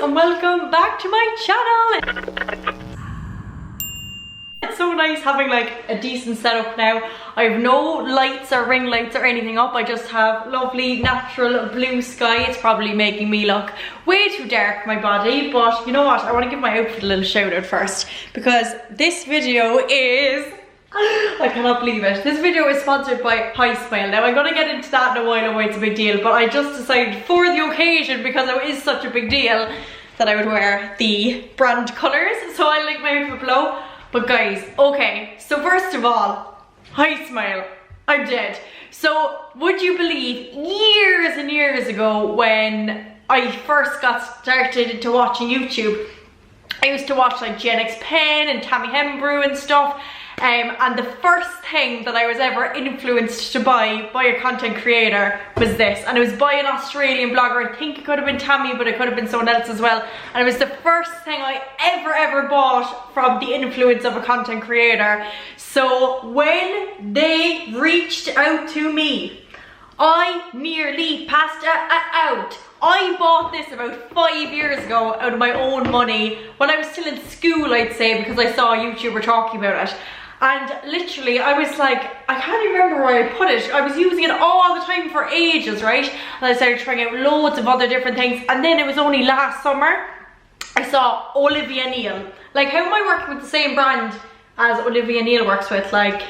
and welcome back to my channel. It's so nice having like a decent setup now. I have no lights or ring lights or anything up. I just have lovely natural blue sky. It's probably making me look way too dark, my body, but you know what? I want to give my outfit a little shout out first because this video is... I cannot believe it. This video is sponsored by Smile. Now I'm going to get into that in a while and why it's a big deal, but I just decided for the occasion, because it is such a big deal, that I would wear the brand colours. So I'll link my outfit below. But guys, okay, so first of all, Smile. I'm dead. So would you believe years and years ago when I first got started into watching YouTube, I used to watch like Gen X Pen and Tammy Hembrew and stuff. And the first thing that I was ever influenced to buy by a content creator was this, and it was by an Australian blogger. I think it could have been Tammy, but it could have been someone else as well, and it was the first thing I ever bought from the influence of a content creator. So when they reached out to me, I nearly passed out. I bought this about 5 years ago out of my own money when I was still in school, I'd say, because I saw a YouTuber talking about it. And literally, I was like, I can't even remember where I put it. I was using it all the time for ages, right? And I started trying out loads of other different things. And then it was only last summer, I saw Olivia Neal. Like, how am I working with the same brand as Olivia Neal works with? Like,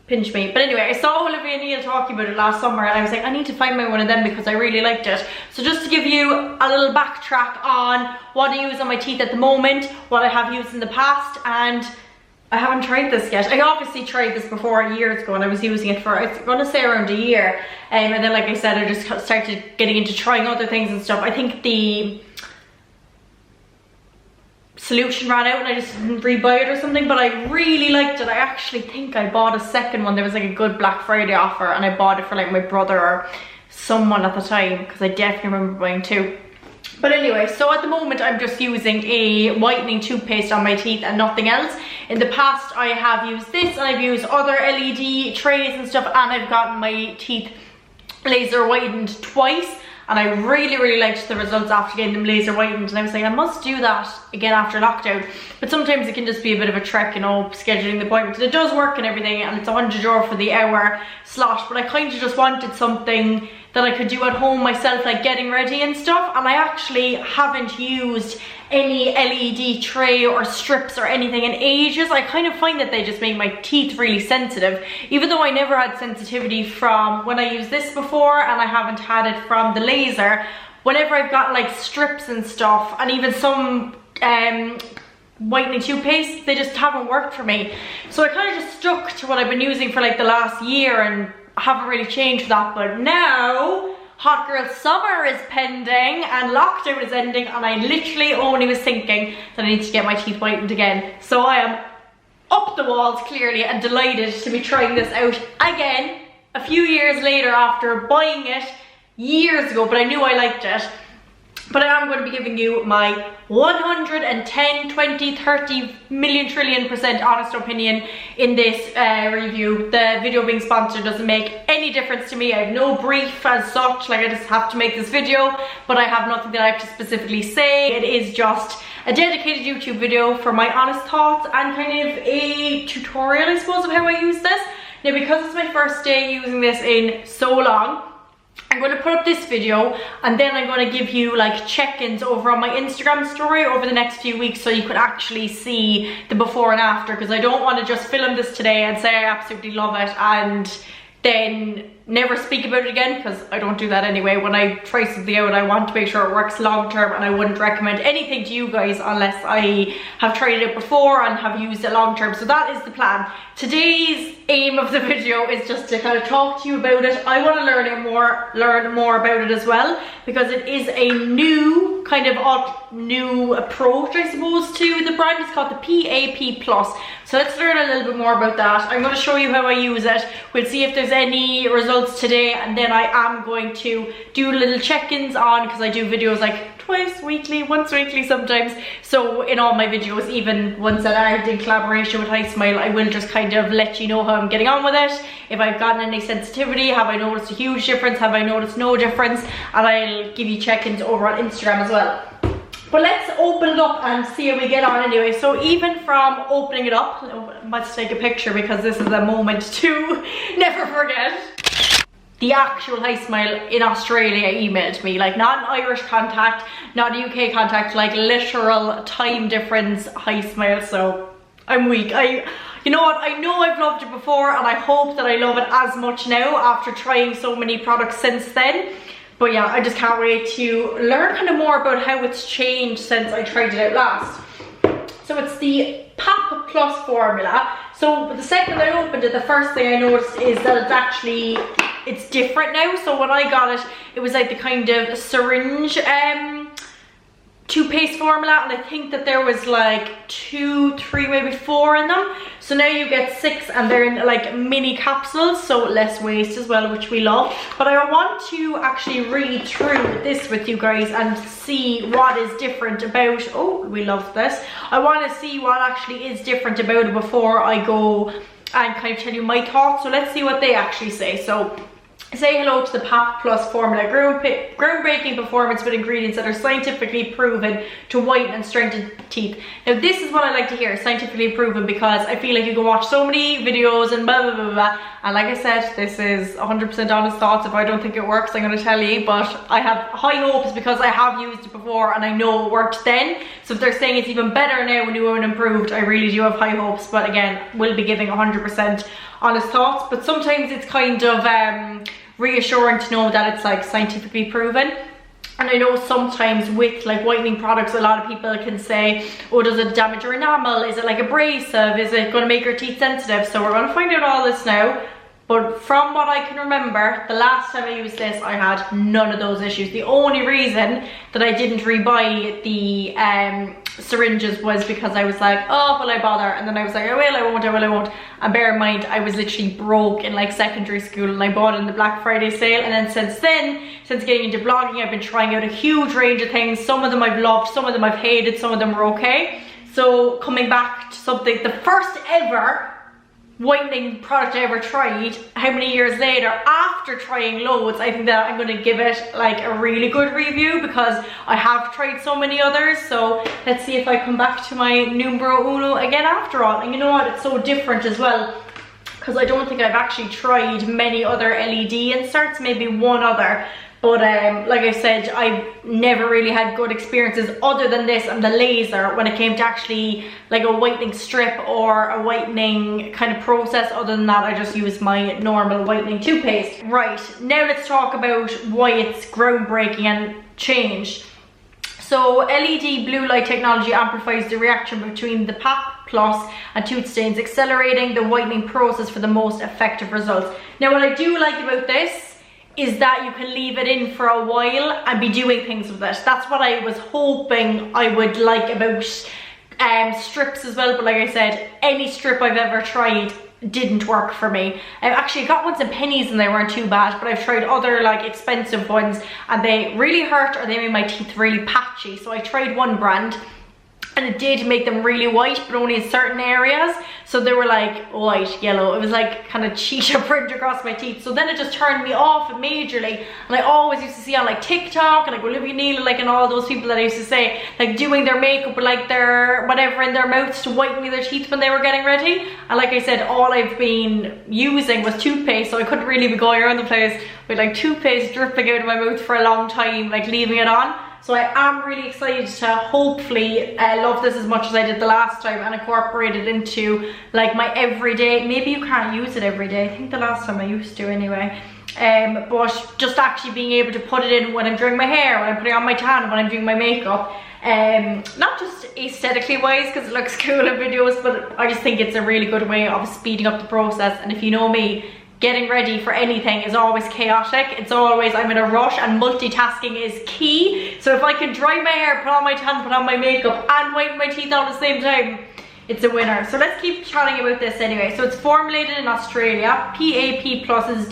pinch me. But anyway, I saw Olivia Neal talking about it last summer and I was like, I need to find my one of them because I really liked it. So just to give you a little backtrack on what I use on my teeth at the moment, what I have used in the past, and I haven't tried this yet. I obviously tried this before years ago and I was using it for, I'm gonna say around a year. And then like I said, I just started getting into trying other things and stuff. I think the solution ran out and I just didn't rebuy it or something, but I really liked it. I actually think I bought a second one. There was like a good Black Friday offer and I bought it for like my brother or someone at the time because I definitely remember buying two. But anyway, so at the moment I'm just using a whitening toothpaste on my teeth and nothing else. In the past I have used this and I've used other LED trays and stuff, and I've gotten my teeth laser whitened twice. And I really liked the results after getting them laser whitened, and I was like, I must do that again after lockdown. But sometimes it can just be a bit of a trek, you know, scheduling the appointment. And it does work and everything, and it's €100 for the hour slot, but I kind of just wanted something that I could do at home myself, like getting ready and stuff. And I actually haven't used any LED tray or strips or anything in ages. I kind of find that they just make my teeth really sensitive, even though I never had sensitivity from when I used this before, and I haven't had it from the laser. Whenever I've got like strips and stuff, and even some whitening toothpaste, they just haven't worked for me. So I kind of just stuck to what I've been using for like the last year and I haven't really changed that. But now hot girl summer is pending and lockdown is ending, and I literally only was thinking that I need to get my teeth whitened again. So I am up the walls clearly and delighted to be trying this out again a few years later after buying it years ago, but I knew I liked it. But I am going to be giving you my 110, 20, 30 million trillion % honest opinion in this review. The video being sponsored doesn't make any difference to me. I have no brief as such, like I just have to make this video, but I have nothing that I have to specifically say. It is just a dedicated YouTube video for my honest thoughts and kind of a tutorial, I suppose, of how I use this. Now, because it's my first day using this in so long, I'm going to put up this video and then I'm going to give you like check-ins over on my Instagram story over the next few weeks so you could actually see the before and after, because I don't want to just film this today and say I absolutely love it and then never speak about it again, because I don't do that anyway. When I try something out, I want to make sure it works long term, and I wouldn't recommend anything to you guys unless I have tried it before and have used it long term. So that is the plan. Today's aim of the video is just to kind of talk to you about it. I want to learn more about it as well, because it is a new kind of new approach, I suppose, to the brand. It's called the PAP+. So let's learn a little bit more about that. I'm going to show you how I use it. We'll see if there's any results today, and then I am going to do little check-ins on, because I do videos like twice weekly, once weekly sometimes. So in all my videos, even ones that aren't in collaboration with Smile, I will just kind of let you know how I'm getting on with it. If I've gotten any sensitivity, have I noticed a huge difference, have I noticed no difference, and I'll give you check-ins over on Instagram as well. But let's open it up and see how we get on anyway. So even from opening it up, let's take a picture because this is a moment to never forget. The actual Hi Smile in Australia emailed me, like not an Irish contact, not a UK contact, like literal time difference Hi Smile. So I'm weak. You know what, I know I've loved it before and I hope that I love it as much now after trying so many products since then. But yeah, I just can't wait to learn kind of more about how it's changed since I tried it out last. So it's the PAP Plus formula. So the second I opened it, the first thing I noticed is that it's different now. So when I got it, it was like the kind of syringe toothpaste formula, and I think that there was like 2, 3, maybe 4 in them. So now you get 6 and they're in like mini capsules, so less waste as well, which we love. But I want to actually read through this with you guys and see what is different about, oh, we love this. I want to see what actually is different about it before I go and kind of tell you my thoughts. So let's see what they actually say. So, say hello to the PAP Plus formula, groundbreaking performance with ingredients that are scientifically proven to whiten and strengthen teeth. Now this is what I like to hear, scientifically proven, because I feel like you can watch so many videos and blah blah blah blah, and like I said, this is 100% honest thoughts. If I don't think it works, I'm going to tell you, but I have high hopes because I have used it before and I know it worked then. So if they're saying it's even better now, new and improved, I really do have high hopes. But again, we'll be giving 100% honest thoughts, but sometimes it's kind of reassuring to know that it's like scientifically proven. And I know sometimes with like whitening products, a lot of people can say, oh, does it damage your enamel? Is it like abrasive? Is it going to make your teeth sensitive? So we're going to find out all this now. But from what I can remember, the last time I used this, I had none of those issues. The only reason that I didn't rebuy the syringes was because I was like, oh, will I bother? And then I was like, I will, I won't, I will, I won't. And bear in mind, I was literally broke in like secondary school and I bought it in the Black Friday sale. And then, since getting into blogging, I've been trying out a huge range of things. Some of them I've loved, some of them I've hated, some of them were okay. So coming back to something, the first ever whitening product I ever tried, how many years later, after trying loads, I think that I'm going to give it like a really good review because I have tried so many others. So let's see if I come back to my numero uno again after all. And you know what, it's so different as well because I don't think I've actually tried many other LED inserts, maybe one other. But like I said, I've never really had good experiences other than this and the laser when it came to actually like a whitening strip or a whitening kind of process. Other than that, I just use my normal whitening toothpaste. Right, now let's talk about why it's groundbreaking and changed. So LED blue light technology amplifies the reaction between the PAP Plus and tooth stains, accelerating the whitening process for the most effective results. Now what I do like about this is that you can leave it in for a while and be doing things with it. That's what I was hoping I would like about strips as well. But like I said, any strip I've ever tried didn't work for me. I've actually got ones in pennies and they weren't too bad, but I've tried other like expensive ones and they really hurt or they made my teeth really patchy. So I tried one brand and it did make them really white, but only in certain areas. So they were like white, yellow. It was like kind of cheetah print across my teeth. So then it just turned me off majorly. And I always used to see on like TikTok and like Olivia Neal like and all those people that I used to say like doing their makeup with like their whatever in their mouths to whiten their teeth when they were getting ready. And like I said, all I've been using was toothpaste, so I couldn't really be going around the place with like toothpaste dripping out of my mouth for a long time, like leaving it on. So I am really excited to hopefully love this as much as I did the last time and incorporate it into like my everyday. Maybe you can't use it every day. I think the last time I used to anyway. But just actually being able to put it in when I'm doing my hair, when I'm putting on my tan, when I'm doing my makeup. Not just aesthetically wise because it looks cool in videos, but I just think it's a really good way of speeding up the process. And if you know me, getting ready for anything is always chaotic. It's always, I'm in a rush and multitasking is key. So if I can dry my hair, put on my tan, put on my makeup and whiten my teeth all at the same time, it's a winner. So let's keep chatting about this anyway. So it's formulated in Australia. PAP Plus is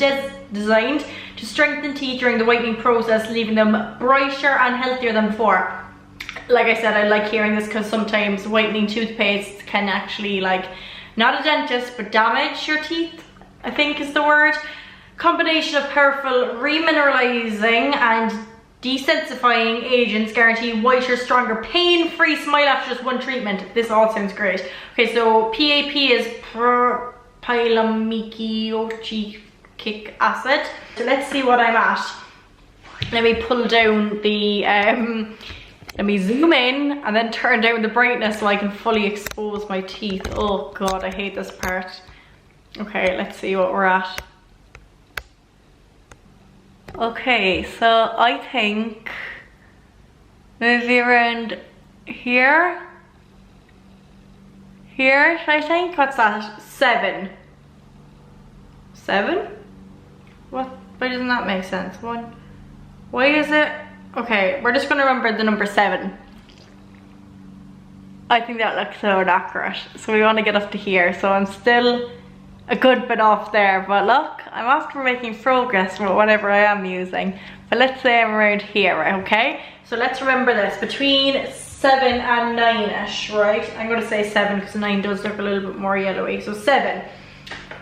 designed to strengthen teeth during the whitening process, leaving them brighter and healthier than before. Like I said, I like hearing this because sometimes whitening toothpaste can actually, like, not a dentist, but damage your teeth, I think is the word. Combination of powerful remineralizing and Desensifying agents guarantee whiter, stronger, pain-free smile after just one treatment. This all sounds great. Okay, so PAP is propylamidoic acid. So let's see what I'm at. Let me pull down the, let me zoom in and then turn down the brightness so I can fully expose my teeth. Oh God, I hate this part. Okay, let's see what we're at. Okay, so I think maybe around here. Here, should I think? What's that? 7. 7? What? Why doesn't that make sense? 1. Why is it? Okay, we're just gonna remember the number 7. I think that looks so accurate. So we want to get up to here. So I'm still a good bit off there, but look, I'm after making progress with whatever I am using. But let's say I'm around here, right? Okay, so let's remember this, between 7 and 9ish, right? I'm going to say 7 because 9 does look a little bit more yellowy. So 7,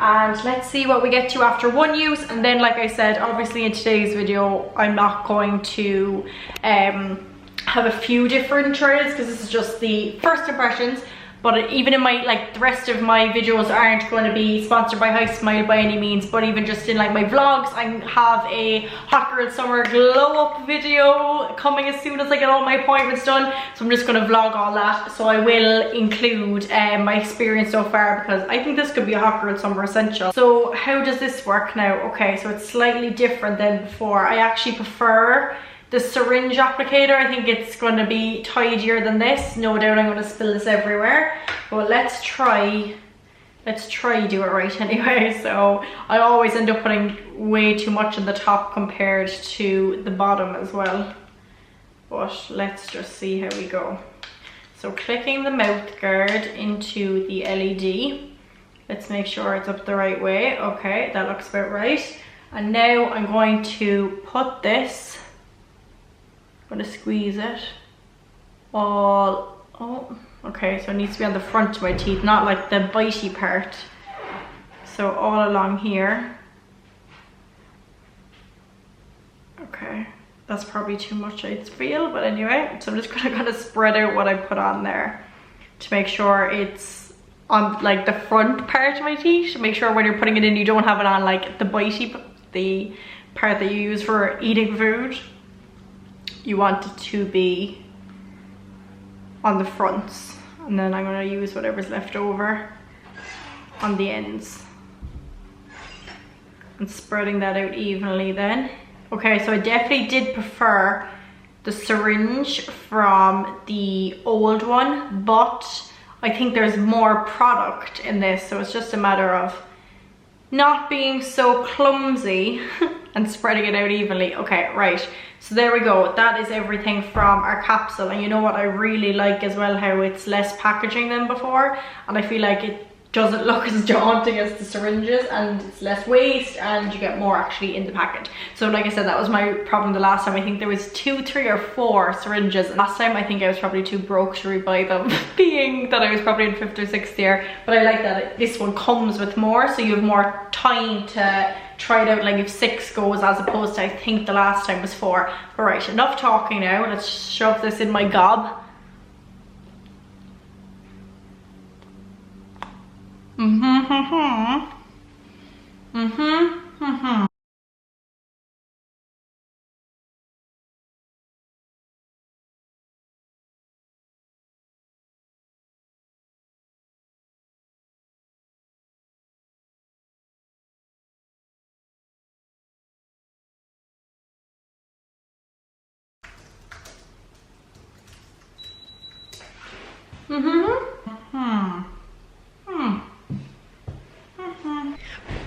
and let's see what we get to after 1 use. And then, like I said, obviously in today's video I'm not going to have a few different trials because this is just the first impressions. But even in my, like, the rest of my videos aren't going to be sponsored by HiSmile by any means, but even just in like my vlogs, I have a hot girl summer glow up video coming as soon as I get all my appointments done. So I'm just going to vlog all that. So I will include my experience so far because I think this could be a hot girl summer essential. So how does this work now? Okay, so it's slightly different than before. I actually prefer the syringe applicator. I think it's going to be tidier than this. No doubt I'm going to spill this everywhere, but let's try do it right anyway. So I always end up putting way too much in the top compared to the bottom as well, but let's just see how we go. So clicking the mouth guard into the LED, let's make sure it's up the right way. Okay, that looks about right. And now I'm going to put this, I'm going to squeeze it all, oh, okay, so it needs to be on the front of my teeth, not like the bitey part. So all along here. Okay, that's probably too much I feel, but anyway, so I'm just gonna kind of spread out what I put on there to make sure it's on like the front part of my teeth. Make sure when you're putting it in, you don't have it on like the bitey, the part that you use for eating food. You want it to be on the fronts, and then I'm going to use whatever's left over on the ends and spreading that out evenly then. Okay, so I definitely did prefer the syringe from the old one, but I think there's more product in this, so it's just a matter of not being so clumsy and spreading it out evenly. Okay, right, so there we go. That is everything from our capsule. And you know what I really like as well, how it's less packaging than before, and I feel like it doesn't look as daunting as the syringes, and it's less waste and you get more actually in the packet. So like I said, that was my problem the last time. I think there was 2, 3 or 4 syringes, and last time I think I was probably too broke to rebuy them being that I was probably in 5th or 6th year. But I like that this one comes with more, so you have more time to try it out, like if 6 goes as opposed to I think the last time was 4. All right, enough talking now, let's shove this in my gob.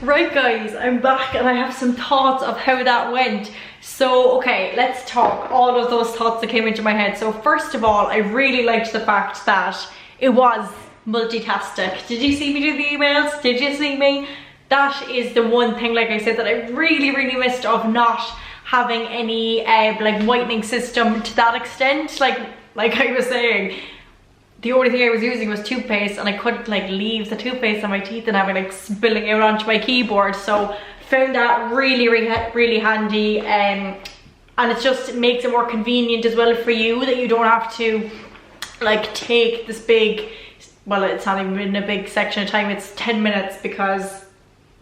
Right guys, I'm back and I have some thoughts of how that went. So okay, let's talk all of those thoughts that came into my head. So first of all, I really liked the fact that it was multitastic. Did you see me do the emails? Did you see me? That is the one thing, like I said, that I really missed of not having any like whitening system to that extent. Like I was saying, the only thing I was using was toothpaste, and I couldn't like leave the toothpaste on my teeth and having like spilling out onto my keyboard. So found that really handy. and it makes it more convenient as well for you, that you don't have to like take this big, well, it's not even a big section of time, it's 10 minutes because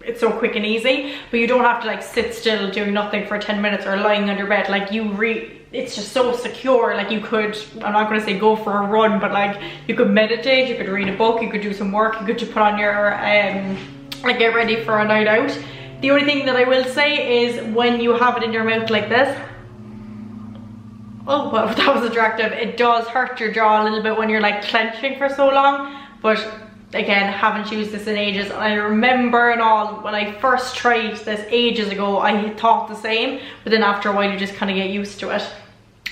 it's so quick and easy, but you don't have to like sit still doing nothing for 10 minutes or lying on your bed. Like it's just so secure. Like you could, I'm not going to say go for a run, but like you could meditate, you could read a book, you could do some work, you could just put on your like get ready for a night out. The only thing that I will say is when you have it in your mouth like this, oh well, that was attractive, it does hurt your jaw a little bit when you're like clenching for so long. But again, haven't used this in ages, and I remember and all when I first tried this ages ago, I thought the same, but then after a while you just kind of get used to it,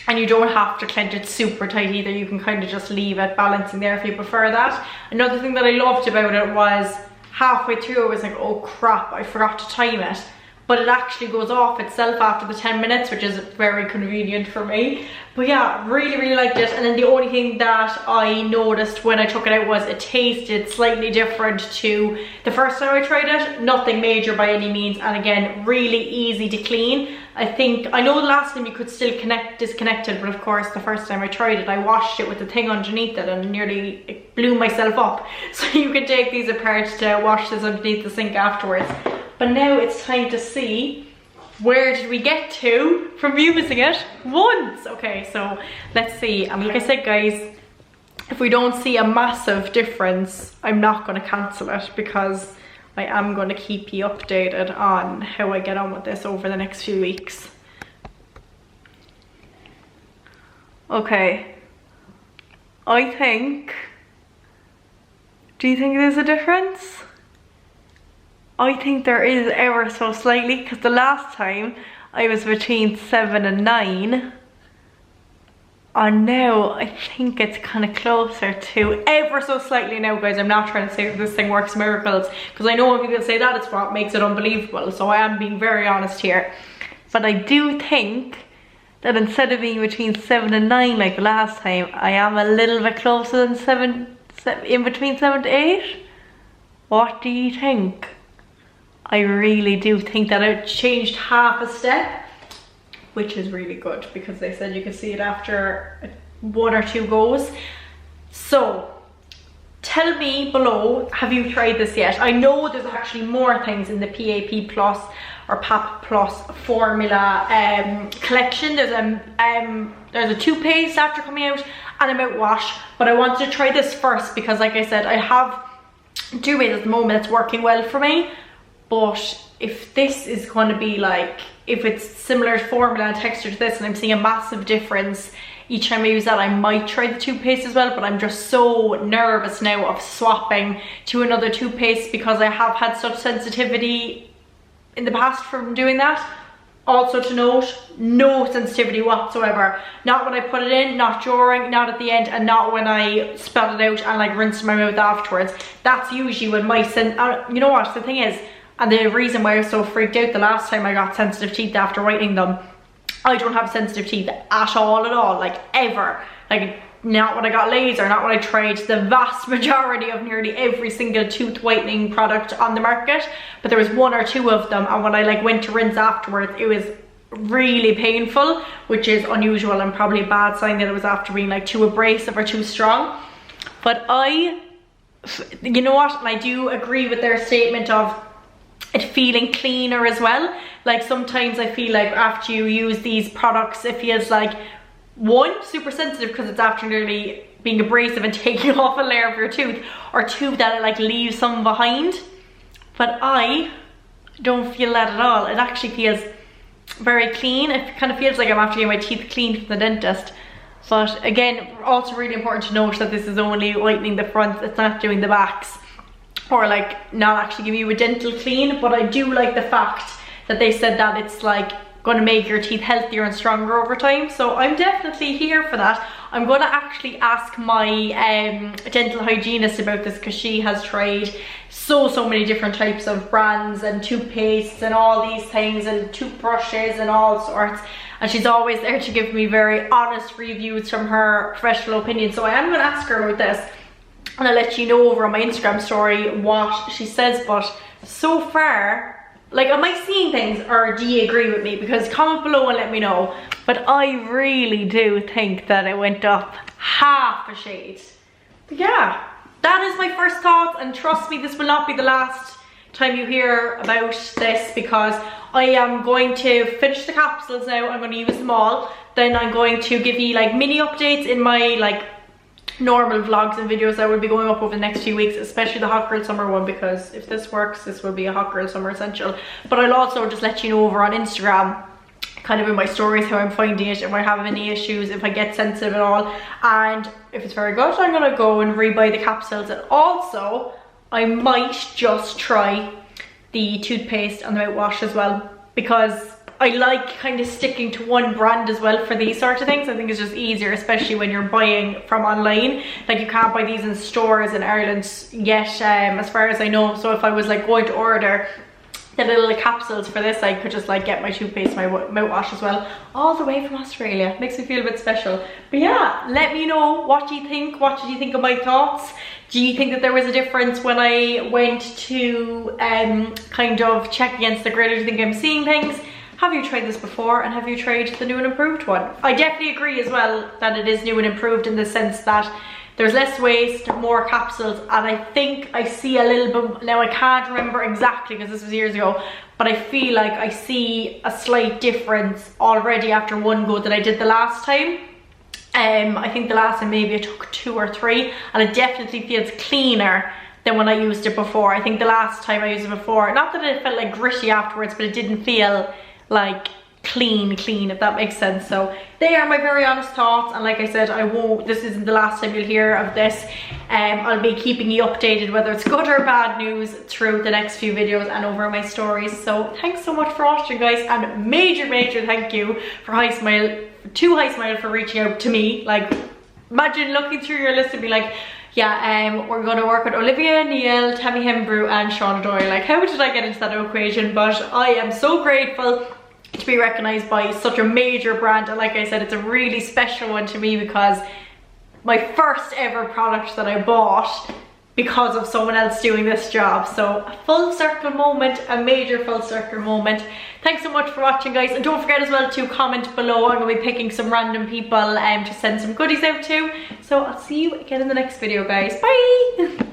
and you don't have to clench it super tight either. You can kind of just leave it balancing there if you prefer that. Another thing that I loved about it was halfway through I was like, oh crap, I forgot to time it, but it actually goes off itself after the 10 minutes, which is very convenient for me. But yeah, really liked it. And then the only thing that I noticed when I took it out was it tasted slightly different to the first time I tried it. Nothing major by any means, and again, really easy to clean. I know the last time you could still disconnect it, but of course the first time I tried it, I washed it with the thing underneath it and nearly blew myself up. So you can take these apart to wash this underneath the sink afterwards. But now it's time to see, where did we get to from using it once? Okay, so let's see. And like I said, guys, if we don't see a massive difference, I'm not going to cancel it, because I am going to keep you updated on how I get on with this over the next few weeks. Okay, I think, do you think there's a difference? I think there is ever so slightly, because the last time I was between 7 and 9, and now I think it's kind of closer to ever so slightly now, guys. I'm not trying to say that this thing works miracles, because I know when people say that, it's what makes it unbelievable, so I am being very honest here. But I do think that instead of being between 7 and 9 like the last time, I am a little bit closer than in between 7 to 8. What do you think? I really do think that I've changed half a step, which is really good, because they said you can see it after 1 or 2 goes. So tell me below, have you tried this yet? I know there's actually more things in the PAP Plus or PAP Plus formula collection. There's a toothpaste after coming out and a mouthwash, but I wanted to try this first because, like I said, I have toothpaste at the moment that's working well for me. But if this is going to be like, if it's similar formula and texture to this and I'm seeing a massive difference each time I use that, I might try the toothpaste as well. But I'm just so nervous now of swapping to another toothpaste, because I have had such sensitivity in the past from doing that. Also to note, no sensitivity whatsoever. Not when I put it in, not during, not at the end, and not when I spat it out and like rinsed my mouth afterwards. That's usually when my you know what, the thing is, and the reason why I was so freaked out the last time I got sensitive teeth after whitening them, I don't have sensitive teeth at all, like ever. Like not when I got laser, not when I tried the vast majority of nearly every single tooth whitening product on the market, but there was 1 or 2 of them, and when I like went to rinse afterwards, it was really painful, which is unusual and probably a bad sign that it was after being like too abrasive or too strong. But you know what, and I do agree with their statement of it feeling cleaner as well. Like sometimes I feel like after you use these products, it feels like, 1, super sensitive because it's after nearly being abrasive and taking off a layer of your tooth, or 2, that it like leaves some behind. But I don't feel that at all. It actually feels very clean. It kind of feels like I'm after getting my teeth cleaned from the dentist. But again, also really important to note that this is only whitening the front, it's not doing the backs, or like not actually giving you a dental clean. But I do like the fact that they said that it's like going to make your teeth healthier and stronger over time. So I'm definitely here for that. I'm going to actually ask my dental hygienist about this, because she has tried so many different types of brands and toothpastes and all these things and toothbrushes and all sorts, and she's always there to give me very honest reviews from her professional opinion. So I am going to ask her about this, and I'll let you know over on my Instagram story what she says. But so far Like, am I seeing things, or do you agree with me? Because comment below and let me know. But I really do think that it went up half a shade. But yeah, that is my first thoughts, and trust me, this will not be the last time you hear about this, because I am going to finish the capsules now. I'm going to use them all. Then I'm going to give you like mini updates in my like normal vlogs and videos that will be going up over the next few weeks, especially the hot girl summer one, because if this works, this will be a hot girl summer essential. But I'll also just let you know over on Instagram, kind of in my stories, how I'm finding it, if I have any issues, if I get sensitive at all, and if it's very good, I'm gonna go and rebuy the capsules. And also I might just try the toothpaste and the mouthwash as well, because I like kind of sticking to one brand as well for these sort of things. I think it's just easier, especially when you're buying from online. Like, you can't buy these in stores in Ireland yet, as far as I know. So if I was like going to order the little capsules for this, I could just like get my toothpaste, my mouthwash as well, all the way from Australia. Makes me feel a bit special. But yeah, let me know, what do you think? What did you think of my thoughts? Do you think that there was a difference when I went to kind of check against the grid? Do you think I'm seeing things? Have you tried this before, and have you tried the new and improved one? I definitely agree as well that it is new and improved in the sense that there's less waste, more capsules, and I think I see a little bit, now I can't remember exactly because this was years ago, but I feel like I see a slight difference already after one go that I did the last time. I think the last time maybe I took 2 or 3, and it definitely feels cleaner than when I used it before. I think the last time I used it before, not that it felt like gritty afterwards, but it didn't feel like clean, if that makes sense. So they are my very honest thoughts, and like I said, this isn't the last time you'll hear of this. I'll be keeping you updated whether it's good or bad news through the next few videos and over my stories. So thanks so much for watching, guys, and major thank you for to High Smile for reaching out to me. Like, imagine looking through your list and be like, yeah, we're going to work with Olivia, Neil, Tammy Hembrew and Shauna Doyle. Like, how did I get into that equation? But I am so grateful to be recognized by such a major brand, and like I said, it's a really special one to me because my first ever product that I bought because of someone else doing this job. So a full circle moment, a major full circle moment. Thanks so much for watching, guys, and don't forget as well to comment below. I'm going to be picking some random people to send some goodies out to. So I'll see you again in the next video, guys. Bye.